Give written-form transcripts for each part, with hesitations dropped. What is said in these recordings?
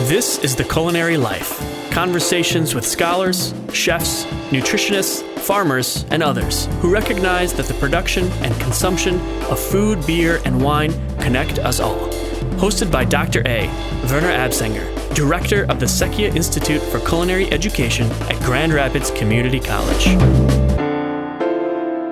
This is the Culinary Life. Conversations with scholars, chefs, nutritionists, farmers, and others who recognize that the production and consumption of food, beer, and wine connect us all. Hosted by Dr. A. Werner Absinger, Director of the Secchia Institute for Culinary Education at Grand Rapids Community College.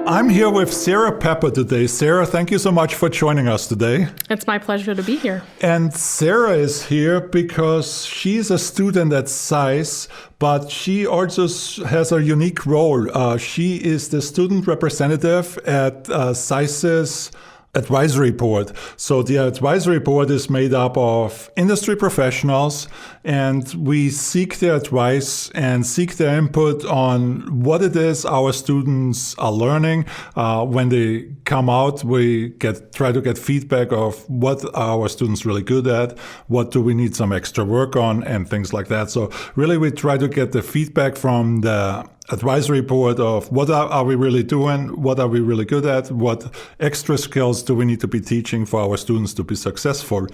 I'm here with Sarah Pepper today. Sarah, thank you so much for joining us today. It's my pleasure to be here. And Sarah is here because she's a student at SAIS, but she also has a unique role. She is the student representative at SAIS's advisory board. So the advisory board is made up of industry professionals, and we seek their advice and seek their input on what it is our students are learning. When they come out, we try to get feedback of what are our students really good at, what do we need some extra work on, and things like that. So really we try to get the feedback from the advisory board of what are we really doing, what are we really good at, what extra skills do we need to be teaching for our students to be successful.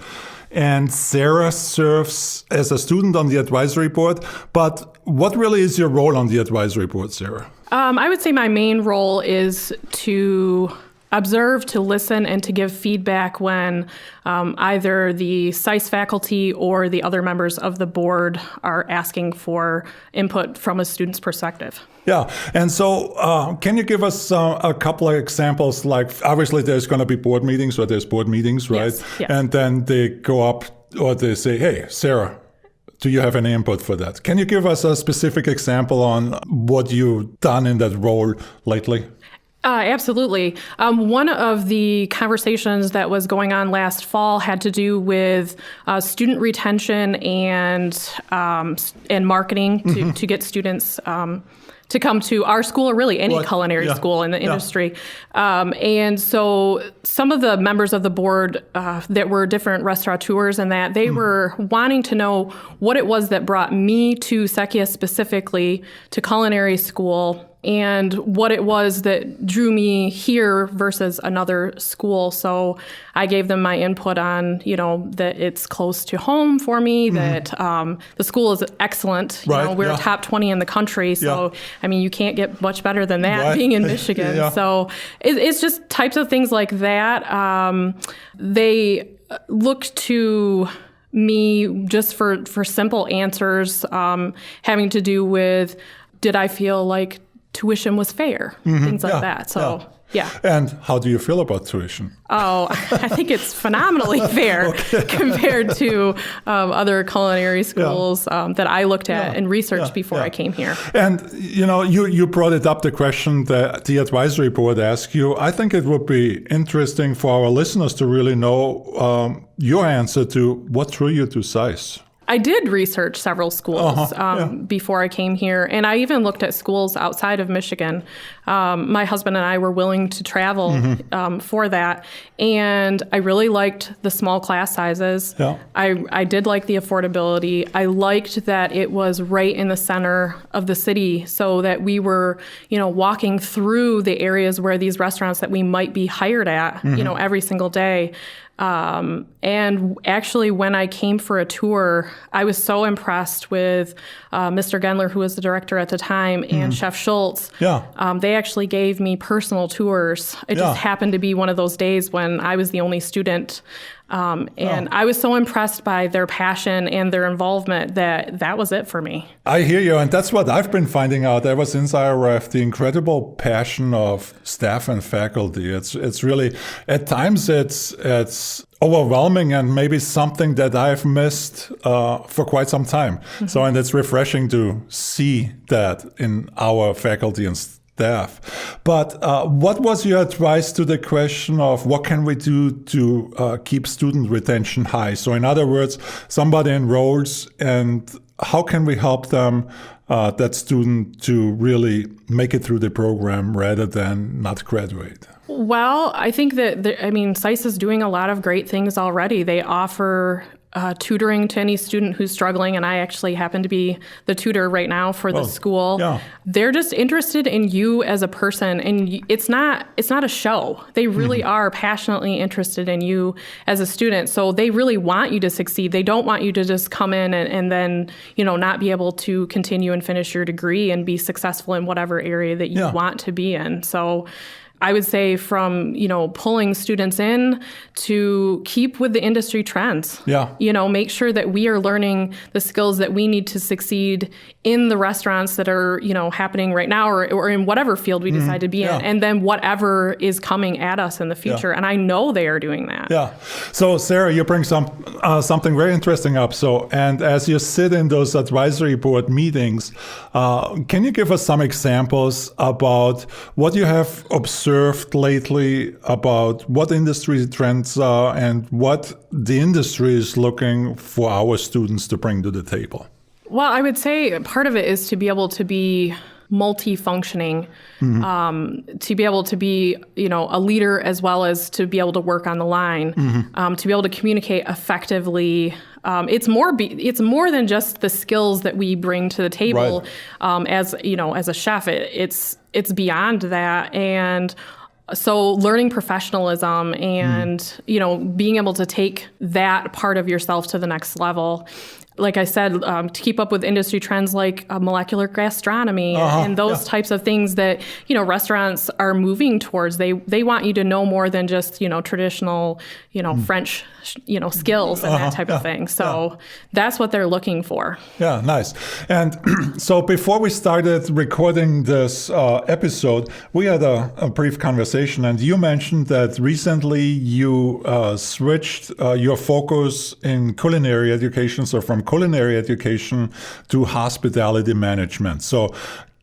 And Sarah serves as a student on the advisory board, but what really is your role on the advisory board, Sarah? I would say my main role is to observe, to listen, and to give feedback when either the SAIS faculty or the other members of the board are asking for input from a student's perspective. Yeah, and so can you give us a couple of examples? Like, obviously there's going to be board meetings, or there's board meetings, right? Yes. And then they go up or they say, hey, Sarah, do you have any input for that? Can you give us a specific example on what you've done in that role lately? Absolutely. One of the conversations that was going on last fall had to do with student retention and marketing to get students to come to our school, or really any culinary school in the industry. And so some of the members of the board that were different restaurateurs and that, they were wanting to know what it was that brought me to Secchia specifically, to culinary school, and what it was that drew me here versus another school. So I gave them my input on, that it's close to home for me, that the school is excellent. We're top 20 in the country. So, you can't get much better than that being in Michigan. So it's just types of things like that. They looked to me just for simple answers, having to do with, did I feel like tuition was fair, things like that. So, yeah. And how do you feel about tuition? Oh, I think it's phenomenally fair compared to other culinary schools that I looked at and researched before I came here. And, you brought it up, the question that the advisory board asked you. I think it would be interesting for our listeners to really know your answer to what drew you to SAIS. I did research several schools before I came here, and I even looked at schools outside of Michigan. My husband and I were willing to travel for that, and I really liked the small class sizes. Yeah. I did like the affordability. I liked that it was right in the center of the city, so that we were, walking through the areas where these restaurants that we might be hired at, every single day. And actually, when I came for a tour, I was so impressed with Mr. Gendler, who was the director at the time, and Chef Schultz. Yeah. They actually gave me personal tours. It just happened to be one of those days when I was the only student. And I was so impressed by their passion and their involvement that was it for me. I hear you, and that's what I've been finding out ever since I arrived, the incredible passion of staff and faculty. It's really, at times it's overwhelming and maybe something that I've missed for quite some time. So, and it's refreshing to see that in our faculty and staff. But what was your advice to the question of what can we do to keep student retention high? So in other words, somebody enrolls, and how can we help them, that student, to really make it through the program rather than not graduate? Well, I think that, SAIS is doing a lot of great things already. They offer tutoring to any student who's struggling, and I actually happen to be the tutor right now for the school. Yeah. They're just interested in you as a person, and it's not a show. They really are passionately interested in you as a student, so they really want you to succeed. They don't want you to just come in and then, not be able to continue and finish your degree and be successful in whatever area that you want to be in. So I would say from, pulling students in to keep with the industry trends. Yeah. Make sure that we are learning the skills that we need to succeed in the restaurants that are, happening right now or in whatever field we decide to be in. And then whatever is coming at us in the future. And I know they are doing that. Yeah. So Sarah, you bring something very interesting up. So, and as you sit in those advisory board meetings, can you give us some examples about what you have observed lately about what industry trends are and what the industry is looking for our students to bring to the table? Well, I would say part of it is to be able to be multifunctioning, to be able to be, a leader as well as to be able to work on the line, to be able to communicate effectively. It's more than just the skills that we bring to the table, as a chef. It's beyond that, and so learning professionalism and being able to take that part of yourself to the next level. Like I said, to keep up with industry trends like molecular gastronomy and those types of things that, restaurants are moving towards. They want you to know more than just, traditional, French, skills and that type of thing. So that's what they're looking for. Yeah, nice. And so before we started recording this episode, we had a brief conversation, and you mentioned that recently you switched your focus in culinary education, so from culinary education to hospitality management. So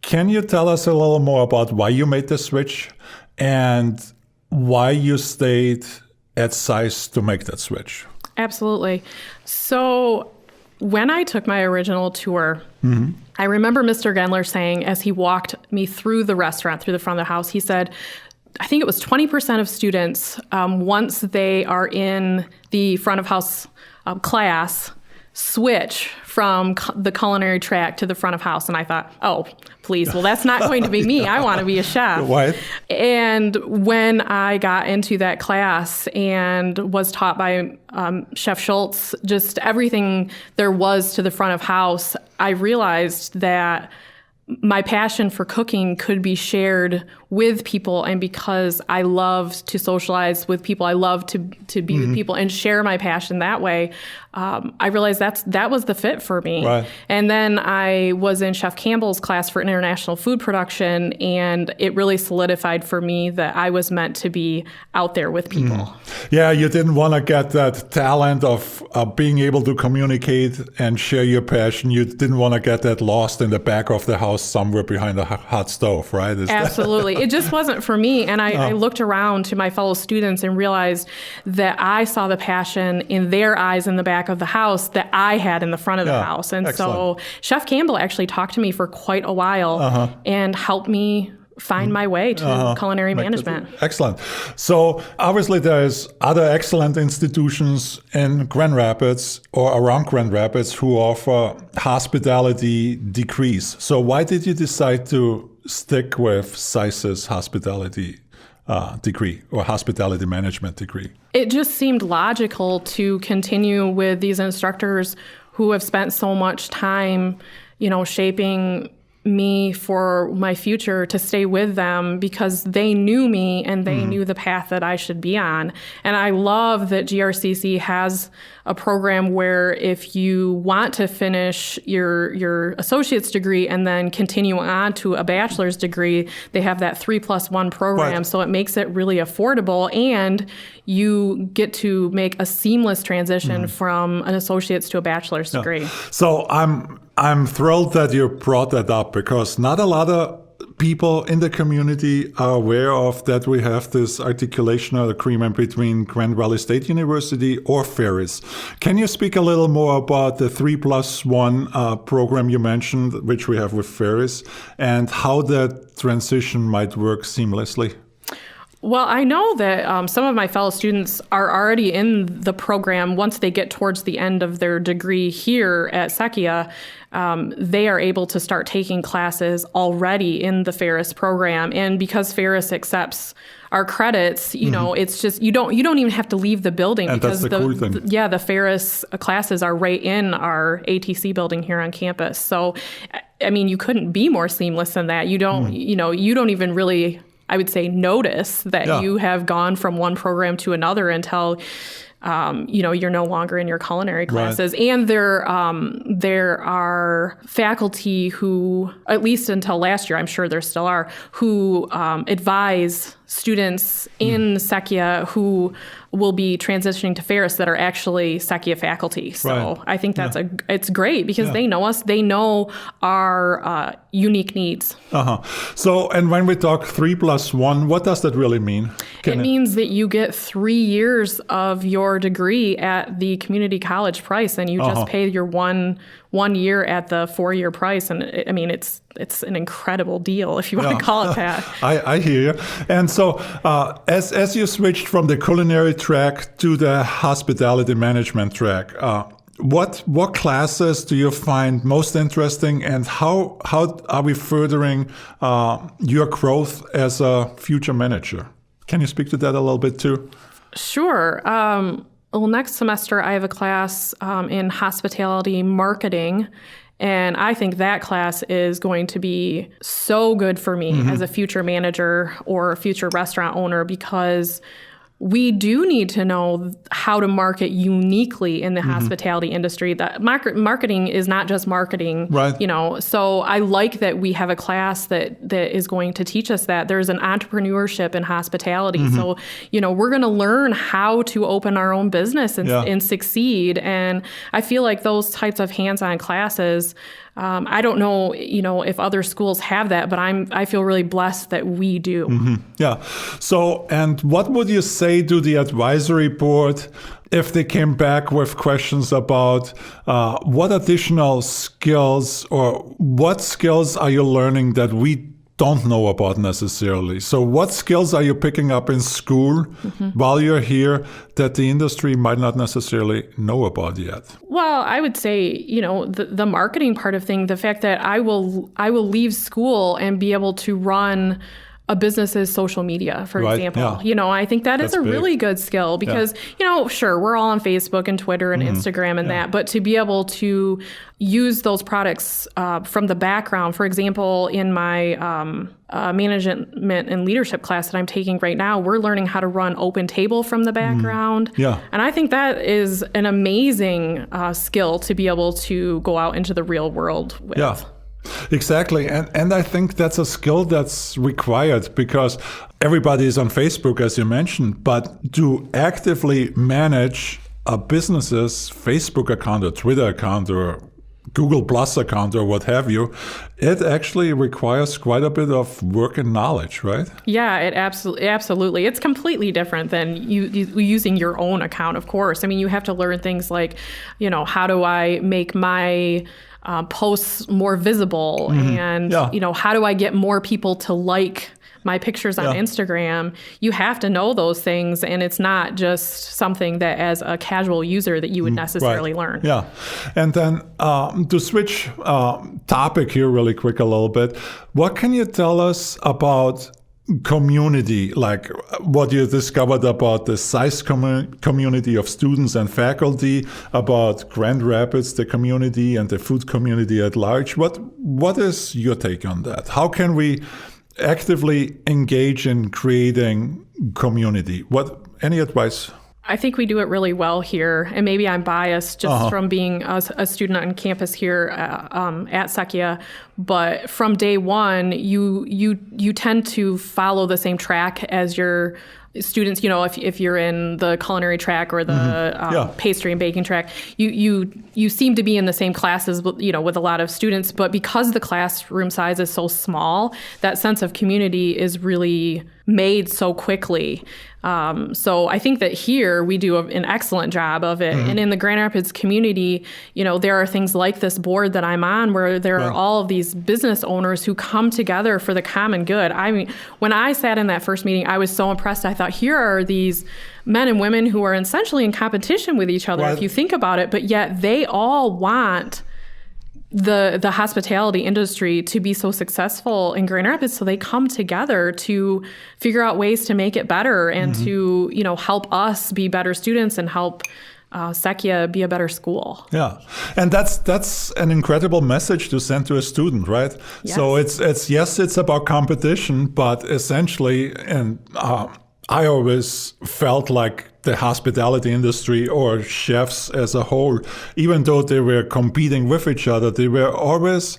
can you tell us a little more about why you made the switch and why you stayed at SAIS to make that switch? Absolutely. So when I took my original tour, I remember Mr. Gendler saying, as he walked me through the restaurant, through the front of the house, he said, I think it was 20% of students, once they are in the front of house class, switch from the culinary track to the front of house. And I thought, oh, please, well, that's not going to be me. I want to be a chef. What? And when I got into that class and was taught by Chef Schultz, just everything there was to the front of house, I realized that my passion for cooking could be shared with people, and because I love to socialize with people, I love to be with people and share my passion that way. I realized that was the fit for me. Right. And then I was in Chef Campbell's class for international food production, and it really solidified for me that I was meant to be out there with people. Yeah, you didn't want to get that talent of being able to communicate and share your passion. You didn't want to get that lost in the back of the house somewhere behind a hot stove, right? Absolutely. It just wasn't for me. And I looked around to my fellow students and realized that I saw the passion in their eyes in the back of the house that I had in the front of the house. And so Chef Campbell actually talked to me for quite a while and helped me find my way to culinary management. Excellent. So obviously there's other excellent institutions in Grand Rapids or around Grand Rapids who offer hospitality degrees. So why did you decide to stick with SAIS's hospitality degree or hospitality management degree? It just seemed logical to continue with these instructors who have spent so much time, shaping me for my future, to stay with them because they knew me and they knew the path that I should be on. And I love that GRCC has a program where if you want to finish your associate's degree and then continue on to a bachelor's degree, they have that 3+1 program. Right. So it makes it really affordable, and you get to make a seamless transition from an associate's to a bachelor's degree. So I'm thrilled that you brought that up, because not a lot of people in the community are aware of that we have this articulation or agreement between Grand Valley State University or Ferris. Can you speak a little more about the 3+1 program you mentioned, which we have with Ferris, and how that transition might work seamlessly? Well, I know that some of my fellow students are already in the program. Once they get towards the end of their degree here at Sequia, they are able to start taking classes already in the Ferris program. And because Ferris accepts our credits, you know, it's just you don't even have to leave the building, and because that's the cool thing. the Ferris classes are right in our ATC building here on campus. So, I mean, you couldn't be more seamless than that. You don't, you don't even really, I would say, notice that you have gone from one program to another until, you're no longer in your culinary classes. Right. And there are faculty who, at least until last year, I'm sure there still are, who advise students in Sequia who will be transitioning to Ferris that are actually Sequia faculty. So I think that's it's great because they know us, they know our unique needs. So, and when we talk 3+1, what does that really mean? It means that you get 3 years of your degree at the community college price, and you just pay your one year at the 4-year price. And I mean, it's an incredible deal, if you want to call it that. I hear you. And so as you switched from the culinary track to the hospitality management track, what classes do you find most interesting, and how are we furthering your growth as a future manager? Can you speak to that a little bit too? Sure. Well, next semester I have a class in hospitality marketing, and I think that class is going to be so good for me as a future manager or a future restaurant owner, because we do need to know how to market uniquely in the hospitality industry. That marketing is not just marketing, right? So I like that we have a class that is going to teach us that. There's an entrepreneurship in hospitality. So, we're going to learn how to open our own business and succeed. And I feel like those types of hands-on classes, I don't know, if other schools have that, but I feel really blessed that we do. Yeah. So, and what would you say to the advisory board if they came back with questions about what additional skills or what skills are you learning that we don't know about necessarily? So what skills are you picking up in school while you're here that the industry might not necessarily know about yet? Well, I would say, the marketing part of things, the fact that I will leave school and be able to run a business's social media, for example. Yeah. I think that's a really good skill because, sure, we're all on Facebook and Twitter and Instagram and that, but to be able to use those products from the background, for example, in my management and leadership class that I'm taking right now, we're learning how to run Open Table from the background. Yeah. And I think that is an amazing skill to be able to go out into the real world with. Yeah. Exactly. And I think that's a skill that's required because everybody is on Facebook, as you mentioned, but to actively manage a business's Facebook account or Twitter account or Google Plus account or what have you, it actually requires quite a bit of work and knowledge, right? Yeah, it absolutely. It's completely different than you using your own account, of course. I mean, you have to learn things like, how do I make my posts more visible and, how do I get more people to like my pictures on Instagram? You have to know those things, and it's not just something that as a casual user that you would necessarily learn. Yeah. And then to switch topic here really quick a little bit, what can you tell us about community, like what you discovered about the SAIS community of students and faculty, about Grand Rapids, the community, and the food community at large? What is your take on that? How can we actively engage in creating community? Any advice? I think we do it really well here, and maybe I'm biased just from being a student on campus here at Sequia. But from day one, you tend to follow the same track as your students. If you're in the culinary track or the pastry and baking track, you seem to be in the same classes, with a lot of students. But because the classroom size is so small, that sense of community is really made so quickly. So I think that here we do an excellent job of it. And in the Grand Rapids community, there are things like this board that I'm on where there are all of these business owners who come together for the common good. I mean, when I sat in that first meeting, I was so impressed. I thought, here are these men and women who are essentially in competition with each other, if you think about it, but yet they all want the hospitality industry to be so successful in Grand Rapids, so they come together to figure out ways to make it better and to help us be better students and help Sequia be a better school. Yeah, and that's an incredible message to send to a student, right? Yes. So it's about competition, but essentially, and I always felt like the hospitality industry or chefs as a whole, even though they were competing with each other, they were always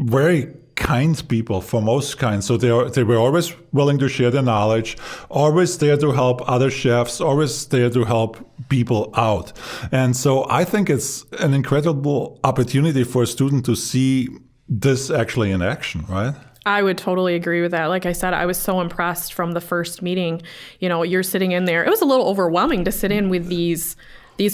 very kind people for most kinds. So they were always willing to share their knowledge, always there to help other chefs, always there to help people out. And so I think it's an incredible opportunity for a student to see this actually in action, right? I would totally agree with that. Like I said, I was so impressed from the first meeting. You're sitting in there. It was a little overwhelming to sit in with these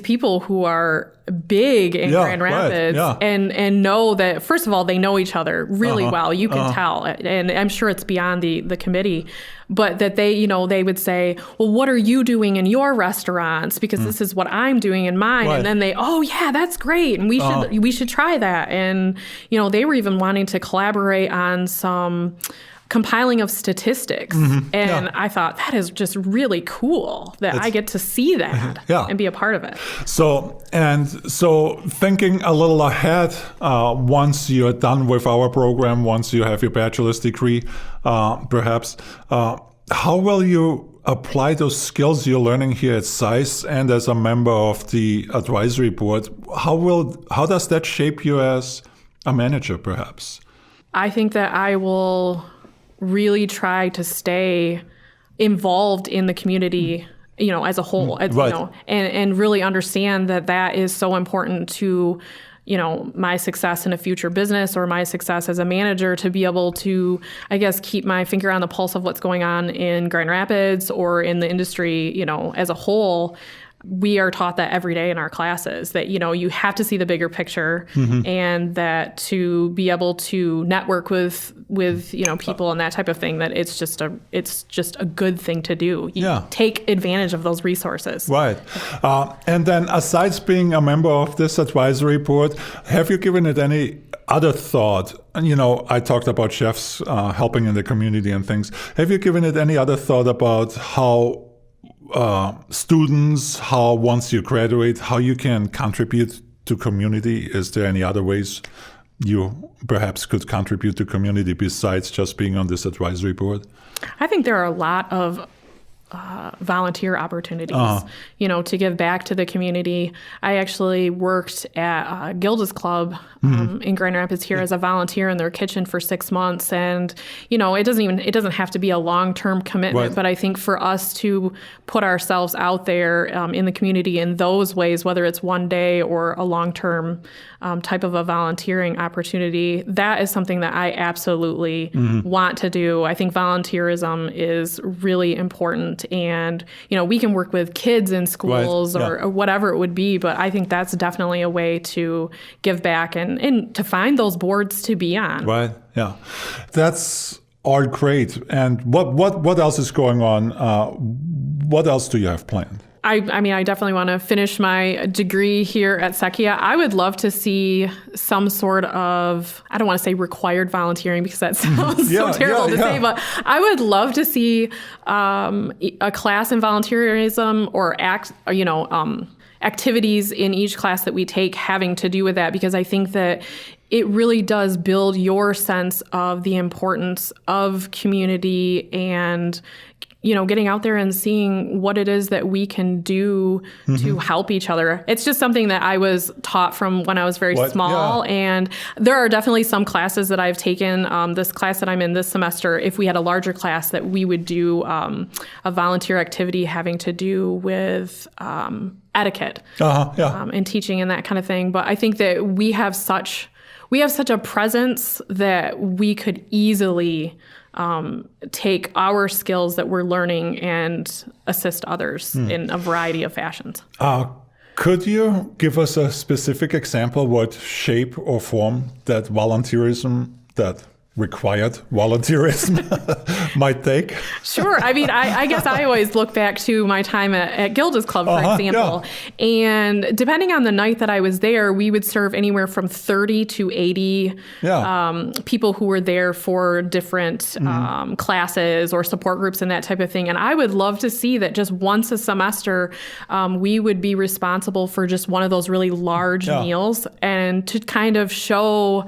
people who are big in Grand Rapids and know that, first of all, they know each other really well. You can tell. And I'm sure it's beyond the committee. But that they would say, well, what are you doing in your restaurants? Because this is what I'm doing in mine. And then they, oh, yeah, that's great. And we should try that. And, they were even wanting to collaborate on some compiling of statistics. And I thought, that is just really cool that I get to see that and be a part of it. So thinking a little ahead, once you're done with our program, once you have your bachelor's degree, perhaps, how will you apply those skills you're learning here at SAIS and as a member of the advisory board? How does that shape you as a manager, perhaps? I think that I will really try to stay involved in the community, as a whole, and really understand that is so important to, my success in a future business or my success as a manager, to be able to, I guess, keep my finger on the pulse of what's going on in Grand Rapids or in the industry, as a whole. We are taught that every day in our classes, that, you have to see the bigger picture and that to be able to network with people and that type of thing, that it's just a good thing to do. You take advantage of those resources. Right. And then aside being a member of this advisory board, have you given it any other thought? I talked about chefs helping in the community and things. Have you given it any other thought about how students, how once you graduate, how you can contribute to community? Is there any other ways you perhaps could contribute to community besides just being on this advisory board? I think there are a lot of volunteer opportunities, to give back to the community. I actually worked at Gilda's Club in Grand Rapids here as a volunteer in their kitchen for 6 months. And, it doesn't have to be a long-term commitment, but I think for us to put ourselves out there in the community in those ways, whether it's one day or a long-term type of a volunteering opportunity, that is something that I absolutely want to do. I think volunteerism is really important. And, we can work with kids in schools or whatever it would be, but I think that's definitely a way to give back and to find those boards to be on. Right. Yeah. That's all great. And what else is going on? What else do you have planned? I definitely want to finish my degree here at Sequia. I would love to see some sort of, I don't want to say required volunteering because that sounds so terrible to say, but I would love to see a class in volunteerism or activities in each class that we take having to do with that, because I think that it really does build your sense of the importance of community and, getting out there and seeing what it is that we can do to help each other. It's just something that I was taught from when I was very small. Yeah. And there are definitely some classes that I've taken. This class that I'm in this semester, if we had a larger class, that we would do a volunteer activity having to do with etiquette and teaching and that kind of thing. But I think that we have such we have such a presence that we could easily take our skills that we're learning and assist others in a variety of fashions. Could you give us a specific example what shape or form that volunteerism, that required volunteerism might take? Sure. I mean, I guess I always look back to my time at Gilda's Club, for example. Yeah. And depending on the night that I was there, we would serve anywhere from 30 to 80 people who were there for different classes or support groups and that type of thing. And I would love to see that just once a semester, we would be responsible for just one of those really large meals, and to kind of show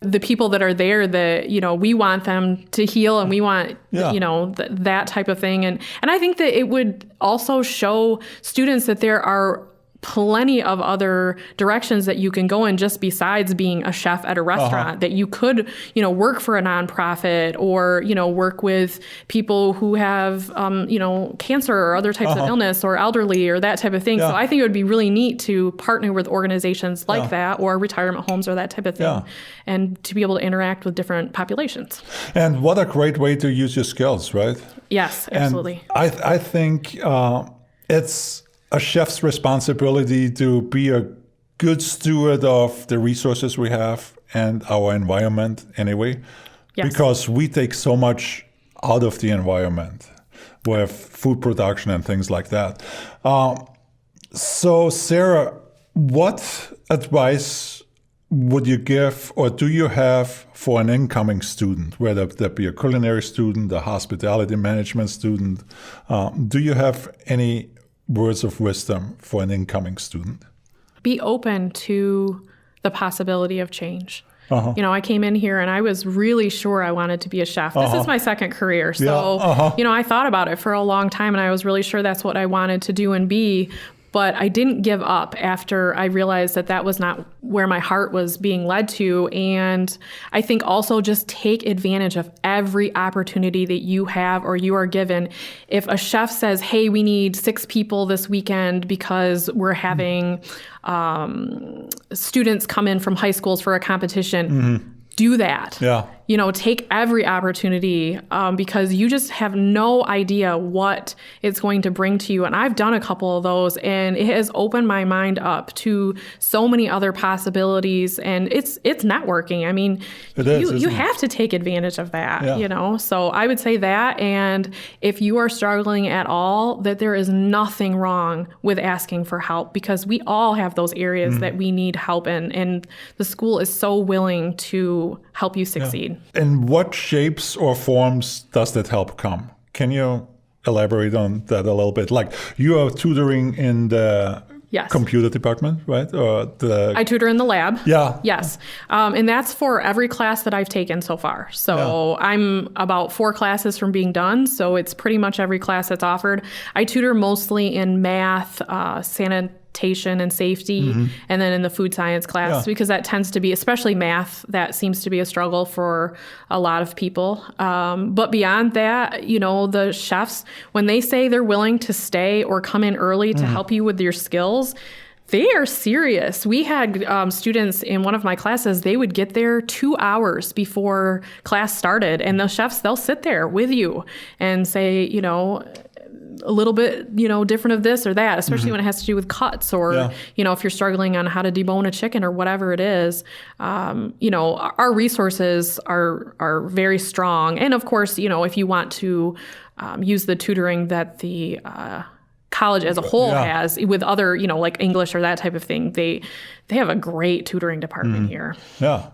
the people that are there that, we want them to heal, and we want, that type of thing. And I think that it would also show students that there are plenty of other directions that you can go in just besides being a chef at a restaurant, that you could, work for a nonprofit or, work with people who have, cancer or other types of illness or elderly or that type of thing. So I think it would be really neat to partner with organizations like that, or retirement homes or that type of thing, and to be able to interact with different populations. And what a great way to use your skills, right? Yes, absolutely. And I think it's a chef's responsibility to be a good steward of the resources we have and our environment anyway, because we take so much out of the environment with food production and things like that. So Sarah, what advice would you give, or do you have for an incoming student, whether that be a culinary student, a hospitality management student? Do you have any words of wisdom for an incoming student? Be open to the possibility of change. I came in here and I was really sure I wanted to be a chef. This is my second career. So, I thought about it for a long time, and I was really sure that's what I wanted to do and be. But I didn't give up after I realized that that was not where my heart was being led to. And I think also just take advantage of every opportunity that you have or you are given. If a chef says, hey, we need 6 people this weekend because we're having students come in from high schools for a competition, do that. Take every opportunity because you just have no idea what it's going to bring to you. And I've done a couple of those, and it has opened my mind up to so many other possibilities. And it's networking. I mean, you have to take advantage of that, So I would say that. And if you are struggling at all, that there is nothing wrong with asking for help, because we all have those areas that we need help in. And the school is so willing to help you succeed. In what shapes or forms does that help come? Can you elaborate on that a little bit? Like, you are tutoring in the computer department, right? I tutor in the lab. Yeah. Yes. And that's for every class that I've taken so far. So I'm about 4 classes from being done. So it's pretty much every class that's offered. I tutor mostly in math, sanitation and safety, and then in the food science class, because that tends to be, especially math, that seems to be a struggle for a lot of people. But beyond that, the chefs, when they say they're willing to stay or come in early to help you with your skills, they are serious. We had students in one of my classes, they would get there 2 hours before class started, and the chefs, they'll sit there with you and say, a little bit, different of this or that, especially when it has to do with cuts or, if you're struggling on how to debone a chicken or whatever it is. Our resources are very strong. And of course, if you want to use the tutoring that the college as a whole has with other, like English or that type of thing, they have a great tutoring department here. Yeah.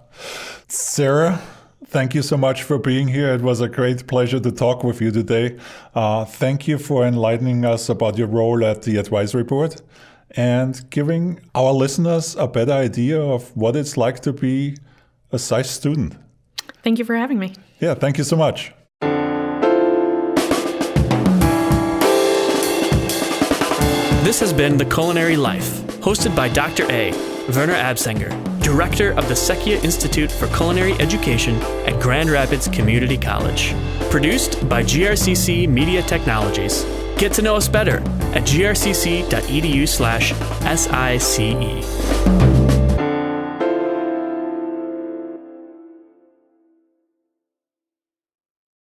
Sarah, thank you so much for being here. It was a great pleasure to talk with you today. Thank you for enlightening us about your role at the advisory board and giving our listeners a better idea of what it's like to be a SAIS student. Thank you for having me. Yeah, thank you so much. This has been The Culinary Life, hosted by Dr. A. Werner Absenger, Director of the Secchia Institute for Culinary Education at Grand Rapids Community College. Produced by GRCC Media Technologies. Get to know us better at grcc.edu/SICE.